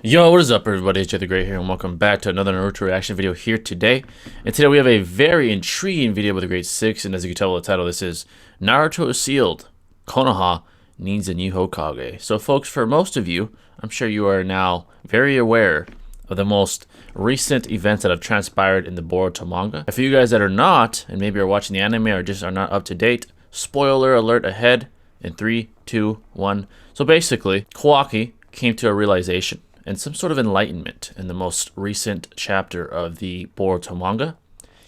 Yo, what is up everybody, it's Jay the Great here and welcome back to another Naruto reaction video here today. And today we have a very intriguing video with a grade 6, and as you can tell by the title, this is Naruto is sealed, Konoha needs a new Hokage. So folks, for most of you, I'm sure you are now very aware of the most recent events that have transpired in the Boruto manga. And for you guys that are not, and maybe are watching the anime or just are not up to date, spoiler alert ahead in 3, 2, 1. So basically, Kawaki came to a realization and some sort of enlightenment in the most recent chapter of the Boruto manga.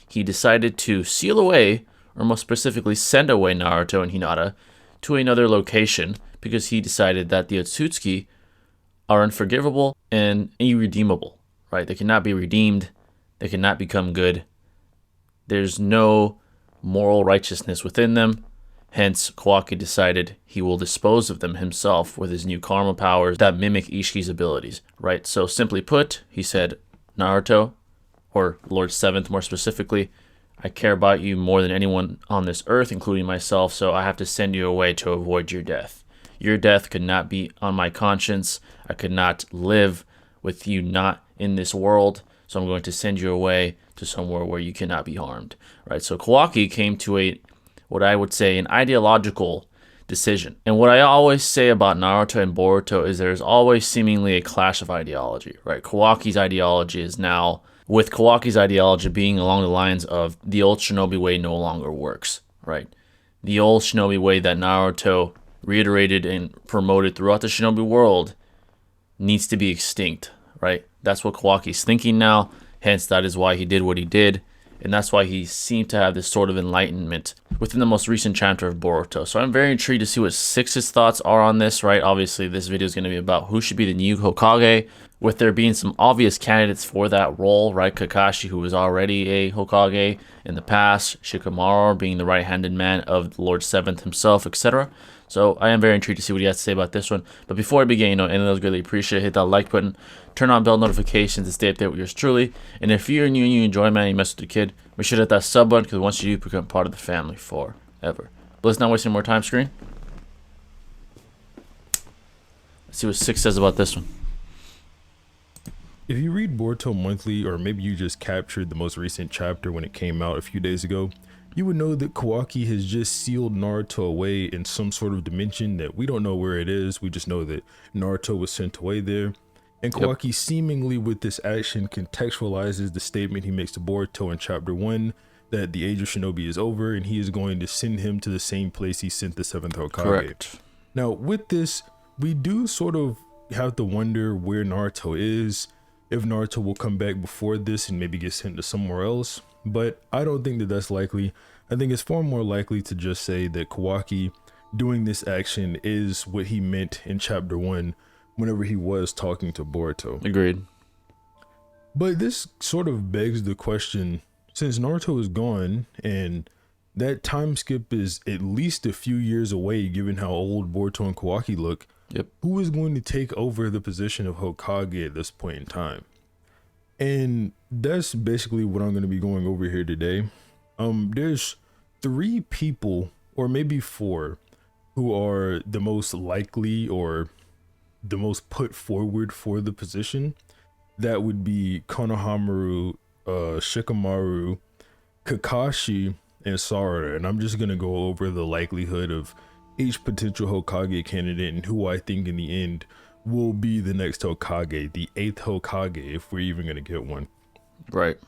He decided to seal away, or most specifically send away Naruto and Hinata to another location because he decided that the Otsutsuki are unforgivable and irredeemable, right? They cannot be redeemed, they cannot become good. There's no moral righteousness within them. Hence, Kawaki decided he will dispose of them himself with his new karma powers that mimic Ishiki's abilities, right? So simply put, he said, Naruto, or Lord Seventh more specifically, I care about you more than anyone on this earth, including myself, so I have to send you away to avoid your death. Your death could not be on my conscience. I could not live with you not in this world, so I'm going to send you away to somewhere where you cannot be harmed, right? So Kawaki came to what I would say an ideological decision. And what I always say about Naruto and Boruto is there's always seemingly a clash of ideology, right? Kawaki's ideology is now, with Kawaki's ideology being along the lines of the old shinobi way no longer works, right? The old shinobi way that Naruto reiterated and promoted throughout the shinobi world needs to be extinct, right? That's what Kawaki's thinking now, hence that is why he did what he did. And that's why he seemed to have this sort of enlightenment within the most recent chapter of Boruto. So I'm very intrigued to see what Six's thoughts are on this, right? Obviously, this video is going to be about who should be the new Hokage, with there being some obvious candidates for that role, right? Kakashi, who was already a Hokage in the past, Shikamaru being the right-handed man of Lord Seventh himself, etc. So I am very intrigued to see what he has to say about this one. But before I begin, any of those greatly appreciate it. Hit that like button, turn on bell notifications to stay updated with yours truly. And if you're new and you enjoy, man, you mess with the kid, make sure to hit that sub button, because once you do, become part of the family forever. But let's not waste any more time, screen. Let's see what Six says about this one. If you read Boruto Monthly, or maybe you just captured the most recent chapter when it came out a few days ago, you would know that Kawaki has just sealed Naruto away in some sort of dimension that we don't know where it is. We just know that Naruto was sent away there. And Kawaki seemingly with this action contextualizes the statement he makes to Boruto in chapter 1 that the age of shinobi is over and he is going to send him to the same place he sent the 7th Hokage. Correct. Now with this, we do sort of have to wonder where Naruto is, if Naruto will come back before this and maybe get sent to somewhere else. But I don't think that that's likely. I think it's far more likely to just say that Kawaki doing this action is what he meant in chapter 1 whenever he was talking to Boruto. Agreed. But this sort of begs the question, since Naruto is gone and that time skip is at least a few years away given how old Boruto and Kawaki look, who is going to take over the position of Hokage at this point in time? And that's basically what I'm going to be going over here today. There's 3 people, or maybe 4, who are the most likely or the most put forward for the position. That would be Konohamaru, Shikamaru, Kakashi, and Sarada. And I'm just going to go over the likelihood of each potential Hokage candidate and who I think in the end will be the next Hokage, the 8th Hokage, if we're even going to get one. Right.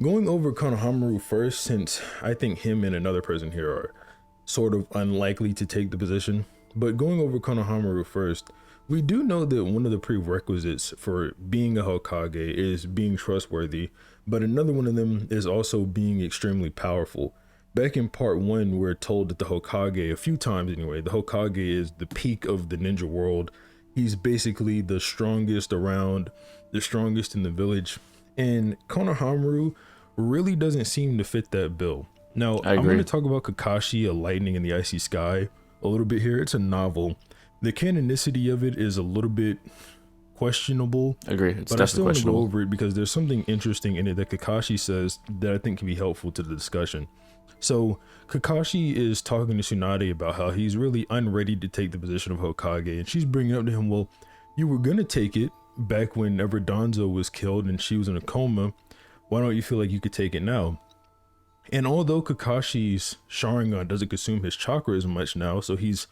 Going over Konohamaru first, since I think him and another person here are sort of unlikely to take the position. But going over Konohamaru first, we do know that one of the prerequisites for being a Hokage is being trustworthy, but another one of them is also being extremely powerful. Back in part 1, we're told that the Hokage, a few times anyway, the Hokage is the peak of the ninja world. He's basically the strongest around, the strongest in the village. And Konohamaru really doesn't seem to fit that bill. Now, I'm going to talk about Kakashi, A Lightning in the Icy Sky, a little bit here. It's a novel. The canonicity of it is a little bit questionable. Agree. It's but I still want to go questionable over it because there's something interesting in it that Kakashi says that I think can be helpful to the discussion. So Kakashi is talking to Tsunade about how he's really unready to take the position of Hokage, and she's bringing up to him, well, you were gonna take it back whenever Danzo was killed and she was in a coma, why don't you feel like you could take it now? And although Kakashi's Sharingan doesn't consume his chakra as much now, so he's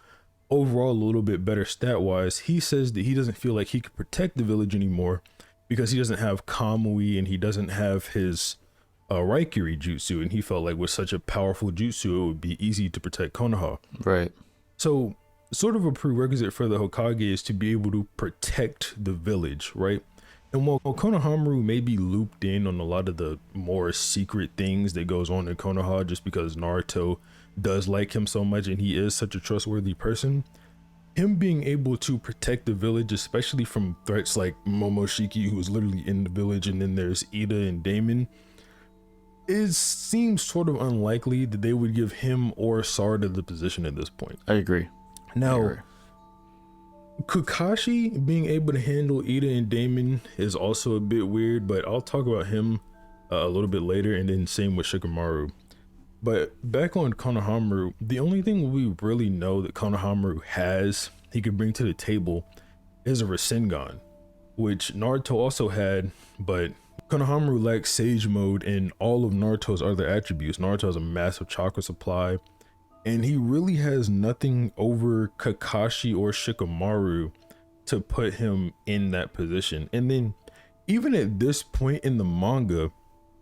overall a little bit better stat-wise, he says that he doesn't feel like he could protect the village anymore because he doesn't have Kamui and he doesn't have his Raikiri jutsu, and he felt like with such a powerful jutsu, it would be easy to protect Konoha. Right. So, sort of a prerequisite for the Hokage is to be able to protect the village, right? And while Konohamaru may be looped in on a lot of the more secret things that goes on in Konoha just because Naruto does like him so much and he is such a trustworthy person, him being able to protect the village, especially from threats like Momoshiki, who is literally in the village, and then there's Ida and Damon, it seems sort of unlikely that they would give him or Sarada the position at this point. I agree. Now, Kakashi being able to handle Ida and Damon is also a bit weird, but I'll talk about him a little bit later, and then same with Shikamaru. But back on Konohamaru, the only thing we really know that Konohamaru has, he could bring to the table, is a Rasengan, which Naruto also had, but Konohamaru lacks Sage Mode and all of Naruto's other attributes. Naruto has a massive chakra supply, and he really has nothing over Kakashi or Shikamaru to put him in that position. And then even at this point in the manga,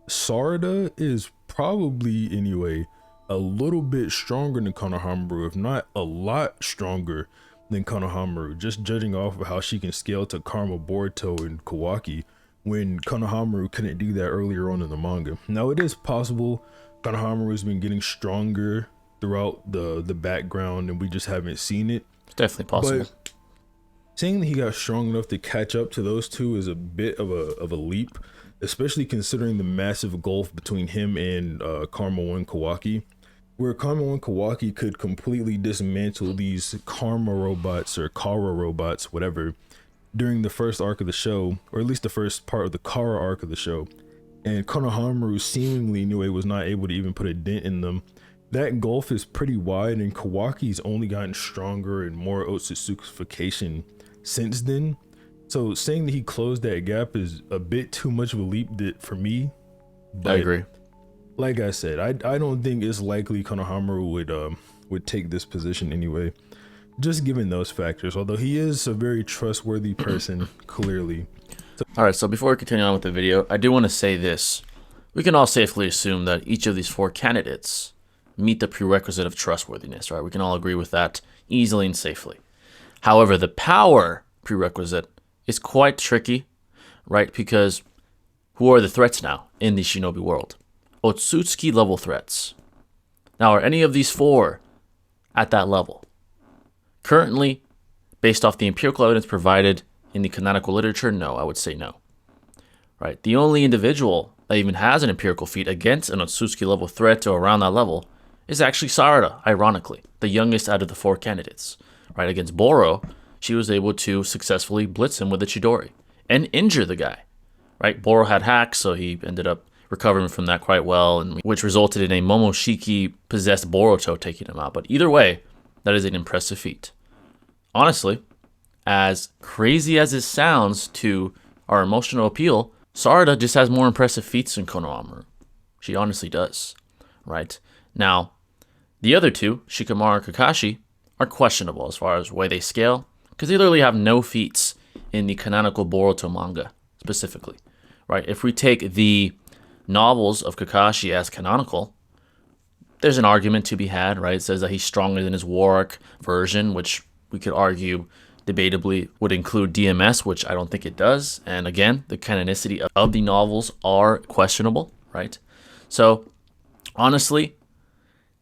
Sarada is probably, anyway, a little bit stronger than Konohamaru, if not a lot stronger than Konohamaru, just judging off of how she can scale to Karma, Boruto, and Kawaki, when Konohamaru couldn't do that earlier on in the manga. Now, it is possible Konohamaru has been getting stronger throughout the background and we just haven't seen it. It's definitely possible. But saying that he got strong enough to catch up to those two is a bit of a leap, especially considering the massive gulf between him and Karma One Kawaki, where Karma One Kawaki could completely dismantle these Karma robots or Kara robots, whatever, during the first arc of the show, or at least the first part of the Kara arc of the show. And Konohamaru seemingly anyway was not able to even put a dent in them. That gulf is pretty wide, and Kawaki's only gotten stronger and more Otsutsukification since then. So saying that he closed that gap is a bit too much of a leap for me. But I agree. Like I said, I don't think it's likely Konohamaru would take this position anyway, just given those factors, although he is a very trustworthy person, clearly. Alright, so before we continue on with the video, I do want to say this. We can all safely assume that each of these four candidates meet the prerequisite of trustworthiness, right? We can all agree with that easily and safely. However, the power prerequisite is quite tricky, right? Because who are the threats now in the shinobi world? Otsutsuki level threats. Now, are any of these four at that level? Currently, based off the empirical evidence provided in the canonical literature, no, I would say no. Right? The only individual that even has an empirical feat against an Otsutsuki level threat or around that level is actually Sarada, ironically, the youngest out of the four candidates. Right? Against Boro, she was able to successfully blitz him with a Chidori and injure the guy. Right? Boro had hacks, so he ended up recovering from that quite well, and which resulted in a Momoshiki possessed Boruto taking him out. But either way, that is an impressive feat. Honestly, as crazy as it sounds to our emotional appeal, Sarada just has more impressive feats than Konohamaru. She honestly does. Right? Now, the other two, Shikamaru and Kakashi, are questionable as far as the way they scale, because they literally have no feats in the canonical Boruto manga, specifically. Right? If we take the novels of Kakashi as canonical, there's an argument to be had, right? It says that he's stronger than his War Arc version, which we could argue debatably would include DMS, which I don't think it does. And again, the canonicity of the novels are questionable, right? So, honestly,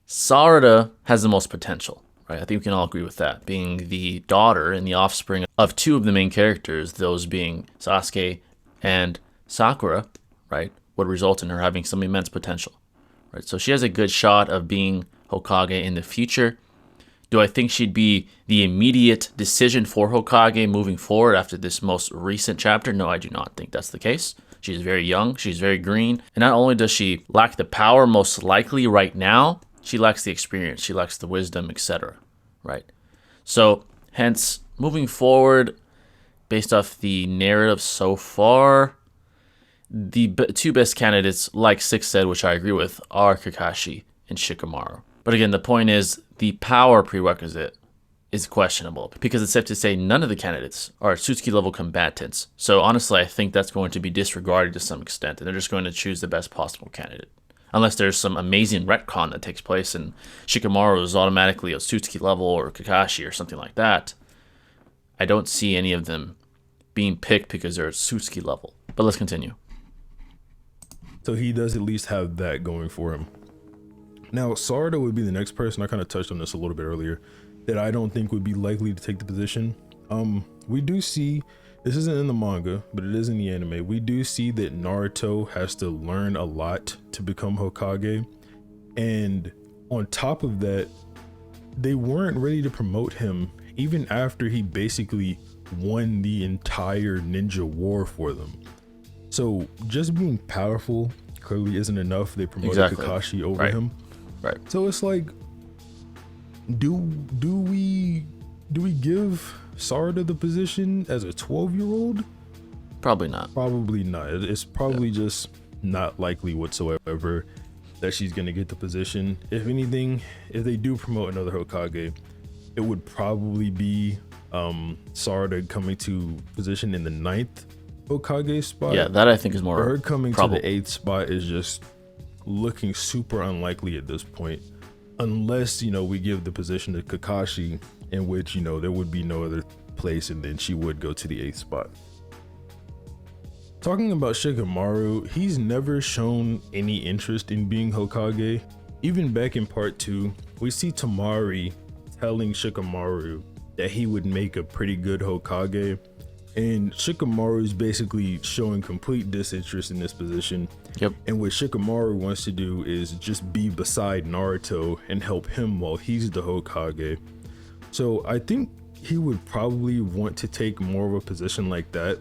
Sarada has the most potential, right? I think we can all agree with that. Being the daughter and the offspring of two of the main characters, those being Sasuke and Sakura, right, would result in her having some immense potential, right? So she has a good shot of being Hokage in the future. Do I think she'd be the immediate decision for Hokage moving forward after this most recent chapter? No, I do not think that's the case. She's very young, she's very green, and not only does she lack the power most likely right now, she lacks the experience, she lacks the wisdom, etc. Right? So, hence, moving forward, based off the narrative so far, the two best candidates, like Six said, which I agree with, are Kakashi and Shikamaru. But again, the point is the power prerequisite is questionable because it's safe to say none of the candidates are Suzuki level combatants. So honestly, I think that's going to be disregarded to some extent, and they're just going to choose the best possible candidate. Unless there's some amazing retcon that takes place and Shikamaru is automatically a Suzuki level or Kakashi or something like that. I don't see any of them being picked because they're Suzuki level. But let's continue. So he does at least have that going for him. Now, Sarada would be the next person. I kind of touched on this a little bit earlier, that I don't think would be likely to take the position. We do see, this isn't in the manga, but it is in the anime. We do see that Naruto has to learn a lot to become Hokage. And on top of that, they weren't ready to promote him even after he basically won the entire ninja war for them. So just being powerful clearly isn't enough. They promoted Kakashi over him. Right. So it's like, do we give Sarada the position as a 12-year-old? Probably not. Probably not. It's probably just not likely whatsoever that she's gonna get the position. If anything, if they do promote another Hokage, it would probably be Sarada coming to position in the 9th Hokage spot. Yeah, that I think is more her coming probable. to the 8th spot is just looking super unlikely at this point, unless, you know, we give the position to Kakashi, in which, you know, there would be no other place, and then she would go to the 8th spot. Talking about Shikamaru, he's never shown any interest in being Hokage. Even back in part 2, we see Tamari telling Shikamaru that he would make a pretty good Hokage, and Shikamaru is basically showing complete disinterest in this position. Yep. And what Shikamaru wants to do is just be beside Naruto and help him while he's the Hokage. So I think he would probably want to take more of a position like that,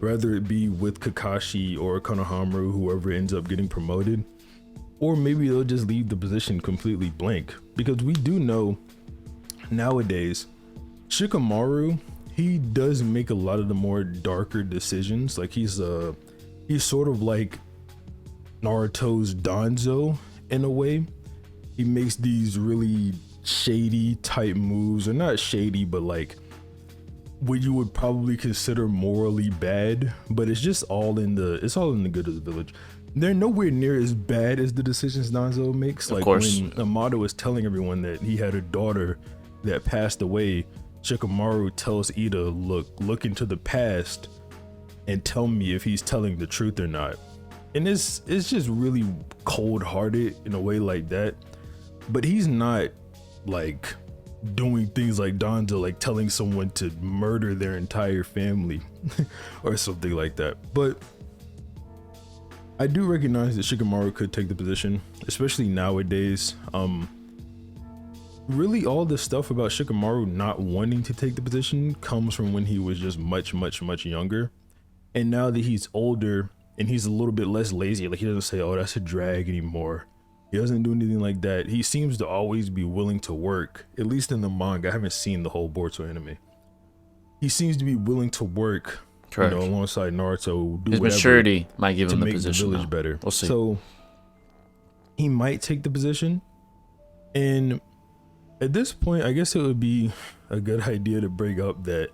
whether it be with Kakashi or Konohamaru, whoever ends up getting promoted, or maybe they'll just leave the position completely blank. Because we do know nowadays, Shikamaru, he does make a lot of the more darker decisions. Like he's sort of like Naruto's Danzo in a way. He makes these really shady type moves, or not shady, but like what you would probably consider morally bad, but it's just all in the good of the village. They're nowhere near as bad as the decisions Danzo makes. Like when Amato was telling everyone that he had a daughter that passed away, Shikamaru tells Ida, look into the past and tell me if he's telling the truth or not. And it's just really cold-hearted in a way like that. But he's not like doing things like Danzo, like telling someone to murder their entire family or something like that. But I do recognize that Shikamaru could take the position, especially nowadays. Really all the stuff about Shikamaru not wanting to take the position comes from when he was just much younger. And now that he's older and he's a little bit less lazy, like he doesn't say, oh, that's a drag anymore. He doesn't do anything like that. He seems to always be willing to work, at least in the manga. I haven't seen the whole Boruto anime. He seems to be willing to work, correct, alongside Naruto. His maturity might give him the position. The village better. We'll see. So he might take the position, and at this point, I guess it would be a good idea to bring up that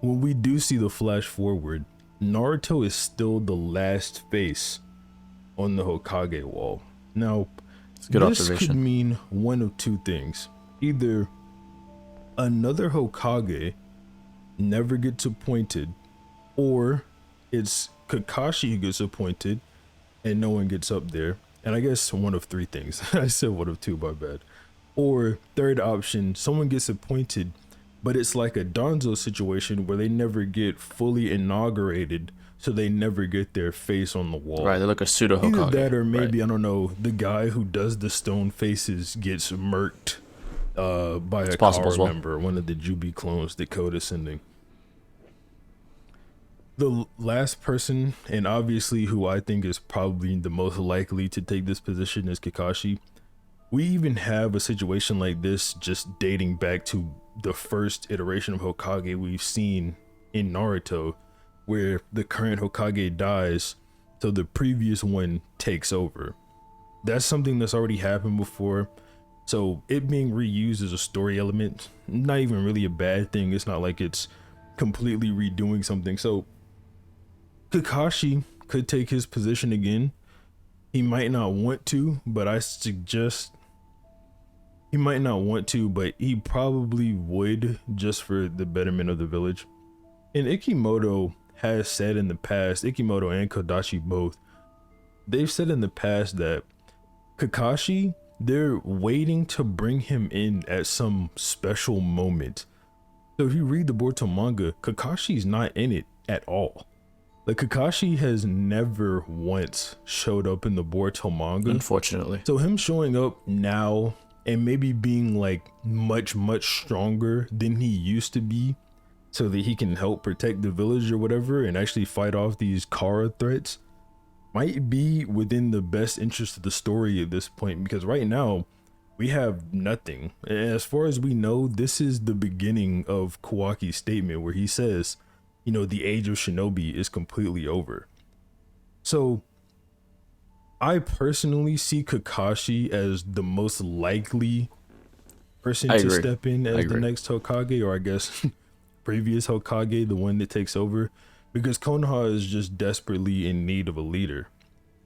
when we do see the flash forward, Naruto is still the last face on the Hokage wall. Now, this could mean one of two things. Either another Hokage never gets appointed, or it's Kakashi who gets appointed and no one gets up there. And I guess one of three things. I said one of two, my bad. Or third option, someone gets appointed, but it's like a Danzo situation where they never get fully inaugurated, so they never get their face on the wall. Right, they're like a pseudo Hokage. Either that, or maybe, I don't know, the guy who does the stone faces gets murked by a car member, one of the Jubi clones that Code is sending. The last person, and obviously who I think is probably the most likely to take this position, is Kakashi. We even have a situation like this just dating back to the first iteration of Hokage we've seen in Naruto, where the current Hokage dies, so the previous one takes over. That's something that's already happened before. So it being reused as a story element, not even really a bad thing. It's not like it's completely redoing something. So Kakashi could take his position again. He might not want to, but I suggest he might not want to, but he probably would, just for the betterment of the village. And Ikimoto has said in the past, Ikimoto and Kodachi both, they've said in the past that Kakashi, they're waiting to bring him in at some special moment. So if you read the Boruto manga, Kakashi's not in it at all. Like, Kakashi has never once showed up in the Boruto manga, unfortunately. So him showing up now and maybe being like much stronger than he used to be, so that he can help protect the village or whatever and actually fight off these Kara threats, might be within the best interest of the story at this point, because right now we have nothing. As far as we know, this is the beginning of Kawaki's statement where he says, you know, the age of shinobi is completely over. So I personally see Kakashi as the most likely person to step in as the next Hokage, or I guess previous Hokage, the one that takes over, because Konoha is just desperately in need of a leader,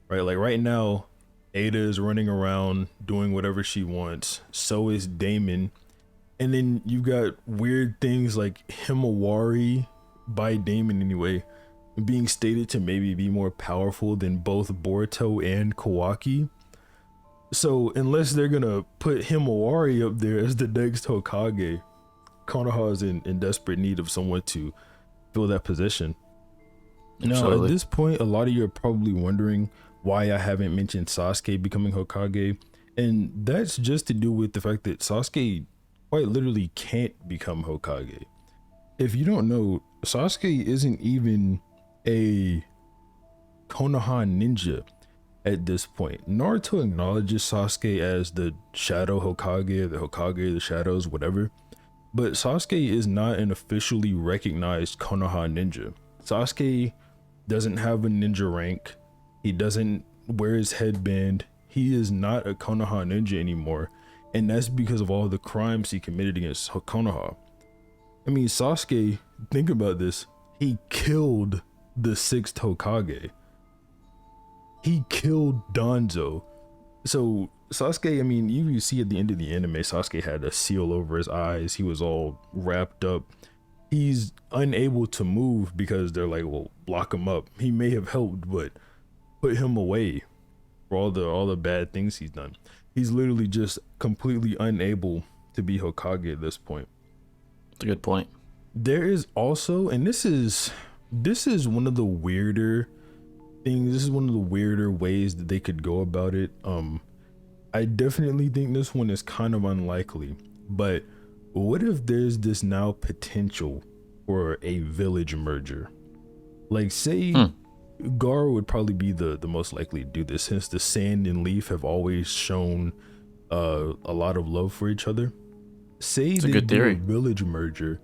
right? Like right now, Ada is running around doing whatever she wants. So is Damon. And then you got weird things like Himawari, by Damon anyway, being stated to maybe be more powerful than both Boruto and Kawaki. So unless they're gonna put Himawari up there as the next Hokage, Konoha is in desperate need of someone to fill that position. Now, at this point, a lot of you are probably wondering why I haven't mentioned Sasuke becoming Hokage, and that's just to do with the fact that Sasuke quite literally can't become Hokage. If you don't know, Sasuke isn't even a Konoha ninja at this point. Naruto acknowledges Sasuke as the Shadow Hokage, the Hokage of the Shadows, whatever, but Sasuke is not an officially recognized Konoha ninja. Sasuke doesn't have a ninja rank. He doesn't wear his headband. He is not a Konoha ninja anymore, and that's because of all the crimes he committed against Konoha. I mean, Sasuke, think about this. He killed the 6th Hokage. He killed Danzo. So Sasuke, I mean, you see at the end of the anime, Sasuke had a seal over his eyes. He was all wrapped up. He's unable to move because they're like, well, block him up. He may have helped, but put him away for all the bad things he's done. He's literally just completely unable to be Hokage at this point. That's a good point. There is also, and this is one of the weirder things. This is one of the weirder ways that they could go about it. I definitely think this one is kind of unlikely, but what if there's this now potential for a village merger? Like, say Gaara would probably be the most likely to do this, since the Sand and Leaf have always shown a lot of love for each other. Say they do a village merger,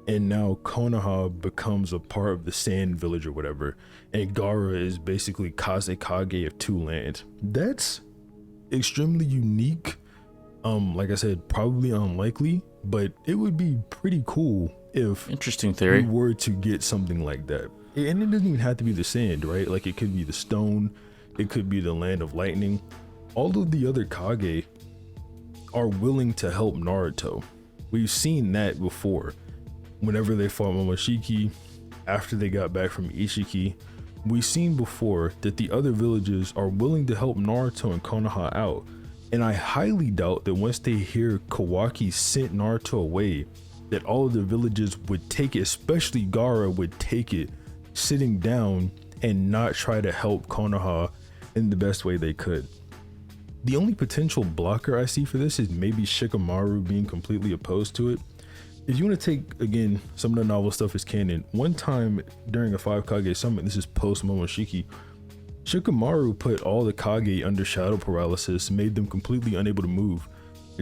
and now Konoha becomes a part of the Sand Village or whatever, and Gaara is basically Kazekage of 2 lands. That's extremely unique. Like I said, probably unlikely, but it would be pretty cool if interesting theory we were to get something like that. And it doesn't even have to be the sand, right? Like, it could be the stone, it could be the land of lightning. All of the other Kage are willing to help Naruto. We've seen that before. Whenever they fought Momoshiki, after they got back from Ishiki, we've seen before that the other villages are willing to help Naruto and Konoha out. And I highly doubt that once they hear Kawaki sent Naruto away, that all of the villages would take it, especially Gaara would take it sitting down and not try to help Konoha in the best way they could. The only potential blocker I see for this is maybe Shikamaru being completely opposed to it. If you want to take, again, some of the novel stuff as canon, one time during a 5 Kage summit, this is post Momoshiki, Shikamaru put all the Kage under shadow paralysis, made them completely unable to move.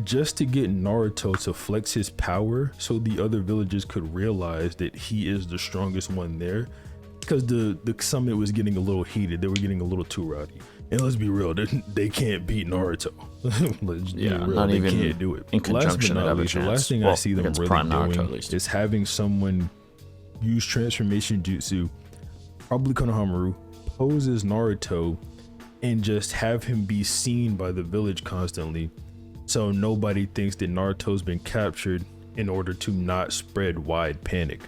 just to get Naruto to flex his power so the other villagers could realize that he is the strongest one there. Because the summit was getting a little heated, they were getting a little too rowdy. And let's be real, they can't beat Naruto. Let's be real, not they even can't do it. in conjunction. Last but not least, the last thing I see them really Naruto, doing at least, is having someone use transformation jutsu, probably Konohamaru, pose as Naruto, and just have him be seen by the village constantly, so nobody thinks that Naruto's been captured, in order to not spread wide panic.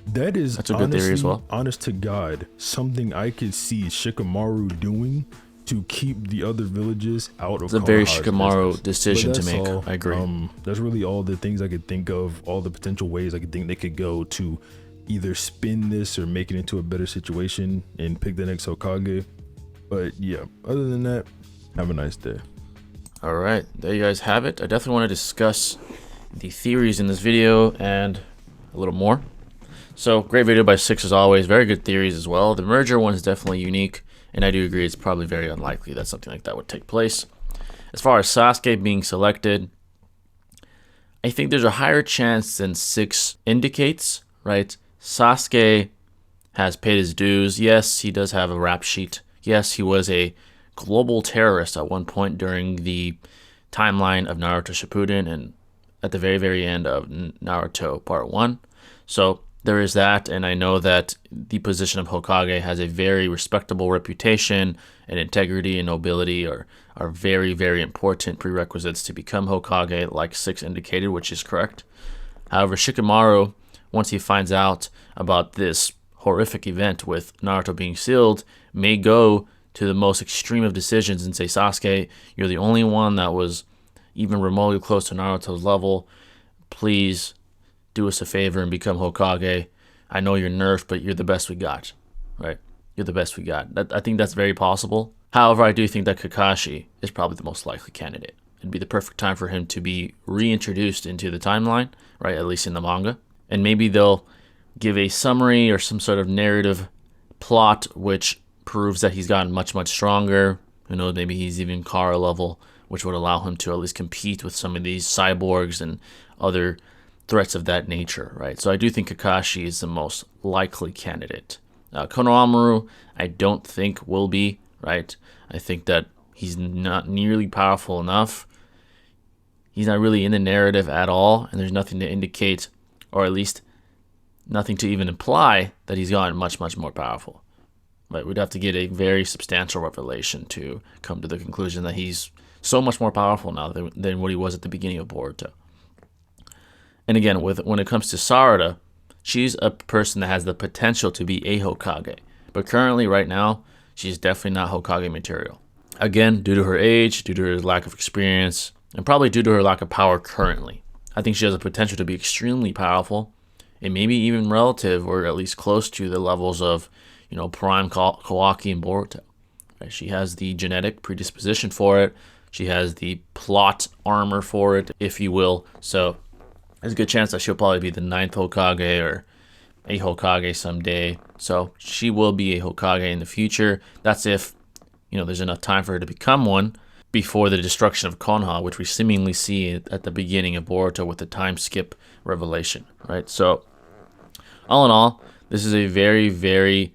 That's a good theory as well. Honest to God, something I could see Shikamaru doing to keep the other villages out of. It's a very Shikamaru decision to make. I agree. That's really all the things I could think of, all the potential ways I could think they could go to either spin this or make it into a better situation and pick the next Hokage. But yeah, other than that, have a nice day. All right, there you guys have it. I definitely want to discuss the theories in this video and a little more. So, great video by Six as always. Very good theories as well. The merger one is definitely unique, and I do agree it's probably very unlikely that something like that would take place. As far as Sasuke being selected, I think there's a higher chance than Six indicates, right? Sasuke has paid his dues. Yes, he does have a rap sheet. Yes, he was a global terrorist at one point during the timeline of Naruto Shippuden and at the very, very end of Naruto Part 1. So there is that, and I know that the position of Hokage has a very respectable reputation, and integrity and nobility are very, very important prerequisites to become Hokage, like Six indicated, which is correct. However, Shikamaru, once he finds out about this horrific event with Naruto being sealed, may go to the most extreme of decisions and say, Sasuke, you're the only one that was even remotely close to Naruto's level. Please do us a favor and become Hokage. I know you're nerfed, but you're the best we got, right? You're the best we got. I think that's very possible. However, I do think that Kakashi is probably the most likely candidate. It'd be the perfect time for him to be reintroduced into the timeline, right? At least in the manga. And maybe they'll give a summary or some sort of narrative plot which proves that he's gotten much, much stronger. Who knows, maybe he's even Kara level, which would allow him to at least compete with some of these cyborgs and other threats of that nature, right? So I do think Kakashi is the most likely candidate. Konohamaru, I don't think will be, right? I think that he's not nearly powerful enough. He's not really in the narrative at all, and there's nothing to indicate, or at least nothing to even imply, that he's gotten much, much more powerful. Right? We'd have to get a very substantial revelation to come to the conclusion that he's so much more powerful now than what he was at the beginning of Boruto. And again, when it comes to Sarada, she's a person that has the potential to be a Hokage. But currently, right now, she's definitely not Hokage material. Again, due to her age, due to her lack of experience, and probably due to her lack of power currently. I think she has the potential to be extremely powerful, and maybe even relative, or at least close to the levels of, Prime Kawaki and Boruto. Right? She has the genetic predisposition for it. She has the plot armor for it, if you will. So there's a good chance that she'll probably be the 9th Hokage or a Hokage someday. So she will be a Hokage in the future. That's if, there's enough time for her to become one before the destruction of Konoha, which we seemingly see at the beginning of Boruto with the time skip revelation, right? So all in all, this is a very, very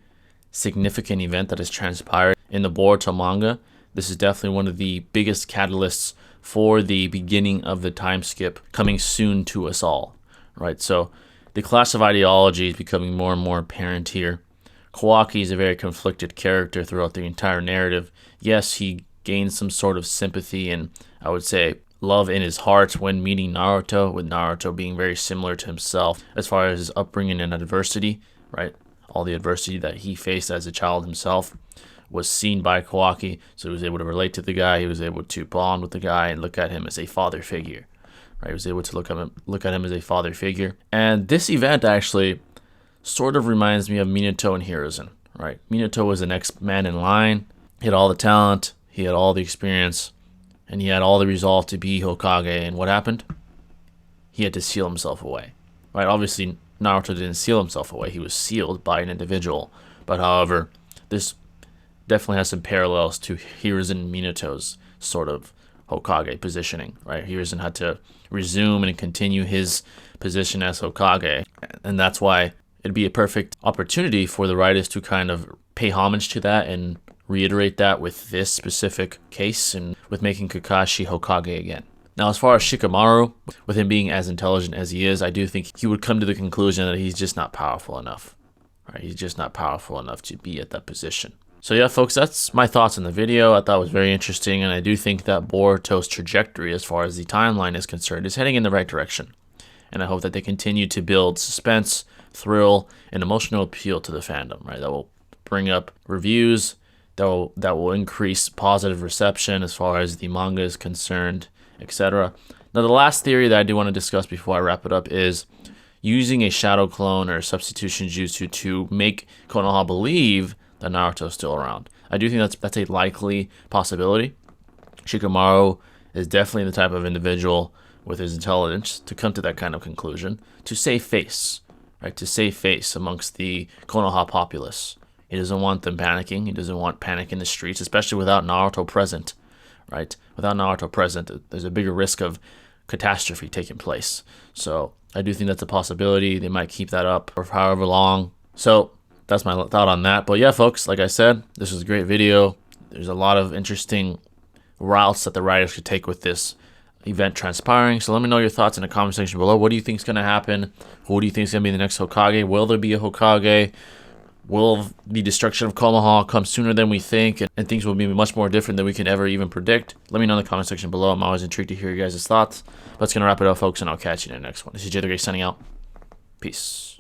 significant event that has transpired in the Boruto manga. This is definitely one of the biggest catalysts for the beginning of the time skip coming soon to us all, right? So the clash of ideology is becoming more and more apparent here. Kawaki is a very conflicted character throughout the entire narrative. Yes, he gains some sort of sympathy and, I would say, love in his heart when meeting Naruto, with Naruto being very similar to himself as far as his upbringing and adversity, right? All the adversity that he faced as a child himself was seen by Kawaki, so he was able to relate to the guy. He was able to bond with the guy and look at him as a father figure, right? He was able to look at him as a father figure. And this event actually sort of reminds me of Minato and Hiruzen, right? Minato was the next man in line. He had all the talent, he had all the experience, and he had all the resolve to be Hokage. And what happened? He had to seal himself away, right? Obviously, Naruto didn't seal himself away. He was sealed by an individual. But however, this definitely has some parallels to Hiruzen and Minato's sort of Hokage positioning, right? He doesn't have to resume and continue his position as Hokage. And that's why it'd be a perfect opportunity for the writers to kind of pay homage to that and reiterate that with this specific case and with making Kakashi Hokage again. Now, as far as Shikamaru, with him being as intelligent as he is, I do think he would come to the conclusion that he's just not powerful enough. Right? He's just not powerful enough to be at that position. So yeah, folks, that's my thoughts on the video. I thought it was very interesting, and I do think that Boruto's trajectory as far as the timeline is concerned is heading in the right direction. And I hope that they continue to build suspense, thrill, and emotional appeal to the fandom, right? That will bring up reviews, that will increase positive reception as far as the manga is concerned, etc. Now, the last theory that I do want to discuss before I wrap it up is using a shadow clone or substitution jutsu to make Konoha believe that Naruto is still around. I do think that's a likely possibility. Shikamaru is definitely the type of individual with his intelligence to come to that kind of conclusion, to save face, right? To save face amongst the Konoha populace. He doesn't want them panicking. He doesn't want panic in the streets, especially without Naruto present, right? Without Naruto present, there's a bigger risk of catastrophe taking place. So I do think that's a possibility. They might keep that up for however long. So that's my thought on that. But yeah, folks, like I said, this was a great video. There's a lot of interesting routes that the writers could take with this event transpiring. So let me know your thoughts in the comment section below. What do you think is going to happen? Who do you think is going to be the next Hokage? Will there be a Hokage? Will the destruction of Konoha come sooner than we think? And things will be much more different than we can ever even predict? Let me know in the comment section below. I'm always intrigued to hear your guys' thoughts. That's going to wrap it up, folks, and I'll catch you in the next one. This is Jay the Great signing out. Peace.